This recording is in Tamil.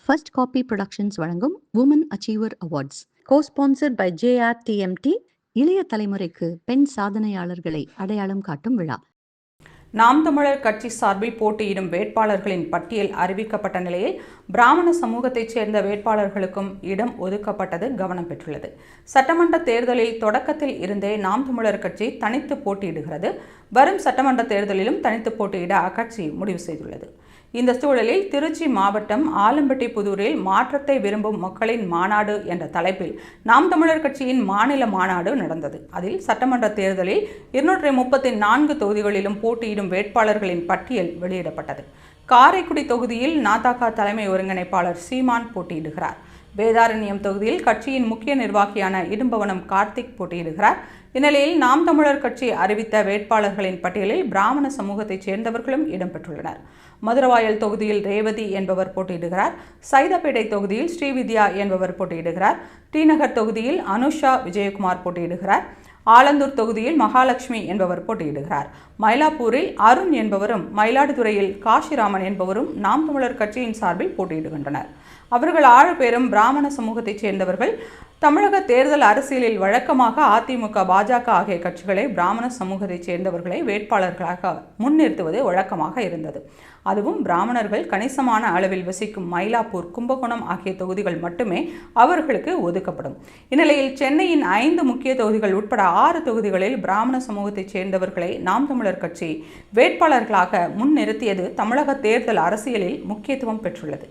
ஃபர்ஸ்ட் காப்பி புரொடக்ஷன்ஸ் வழங்கும் women achiever awards, cosponsored by JRTMT, இளைய தலைமுறைக்கு பெண் சாதனையாளர்களை அடையாளம் காட்டும் விழா. நாம் தமிழர் கட்சி சார்பில் போட்டியிடும் வேட்பாளர்களின் பட்டியல் அறிவிக்கப்பட்ட நிலையில் பிராமண சமூகத்தைச் சேர்ந்த வேட்பாளர்களுக்கும் இடம் ஒதுக்கப்பட்டது கவனம் பெற்றுள்ளது. சட்டமன்ற தேர்தலில் தொடக்கத்தில் இருந்தே நாம் தமிழர் கட்சி தனித்து போட்டியிடுகிறது. வரும் சட்டமன்ற தேர்தலிலும் தனித்து போட்டியிட அக்கட்சி முடிவு செய்துள்ளது. இந்த சூழலில் திருச்சி மாவட்டம் ஆலம்பட்டி புதூரில் மாற்றத்தை விரும்பும் மக்களின் மாநாடு என்ற தலைப்பில் நாம் தமிழர் கட்சியின் மாநில மாநாடு நடந்தது. அதில் சட்டமன்ற தேர்தலில் 234 தொகுதிகளிலும் போட்டியிடும் வேட்பாளர்களின் பட்டியல் வெளியிடப்பட்டது. காரைக்குடி தொகுதியில் நாதக தலைமை ஒருங்கிணைப்பாளர் சீமான் போட்டியிடுகிறார். வேதாரண்யம் தொகுதியில் கட்சியின் முக்கிய நிர்வாகியான இடும்பவனம் கார்த்திக் போட்டியிடுகிறார். இந்நிலையில் நாம் தமிழர் கட்சி அறிவித்த வேட்பாளர்களின் பட்டியலில் பிராமண சமூகத்தைச் சேர்ந்தவர்களும் இடம்பெற்றுள்ளனர். மதுரவாயல் தொகுதியில் ரேவதி என்பவர் போட்டியிடுகிறார். சைதாப்பேட்டை தொகுதியில் ஸ்ரீவித்யா என்பவர் போட்டியிடுகிறார். டிநகர் தொகுதியில் அனுஷா விஜயகுமார் போட்டியிடுகிறார். ஆலந்தூர் தொகுதியில் மகாலட்சுமி என்பவர் போட்டியிடுகிறார். மயிலாப்பூரில் அருண் என்பவரும், மயிலாடுதுறையில் காசிராமன் என்பவரும் நாம் தமிழர் கட்சியின் சார்பில் போட்டியிடுகின்றனர். அவர்கள் 6 பேரும் பிராமண சமூகத்தைச் சேர்ந்தவர்கள். தமிழக தேர்தல் அரசியலில் வழக்கமாக அதிமுக, பாஜக ஆகிய கட்சிகளை பிராமண சமூகத்தைச் சேர்ந்தவர்களை வேட்பாளர்களாக முன்னிறுத்துவது வழக்கமாக இருந்தது. அதுவும் பிராமணர்கள் கணிசமான அளவில் வசிக்கும் மயிலாப்பூர், கும்பகோணம் ஆகிய தொகுதிகள் மட்டுமே அவர்களுக்கு ஒதுக்கப்படும். இந்நிலையில் சென்னையின் 5 முக்கிய தொகுதிகள் உட்பட 6 தொகுதிகளில் பிராமண சமூகத்தைச் சேர்ந்தவர்களை நாம் தமிழர் கட்சி வேட்பாளர்களாக முன்னிறுத்தியது தமிழக தேர்தல் அரசியலில் முக்கியத்துவம் பெற்றுள்ளது.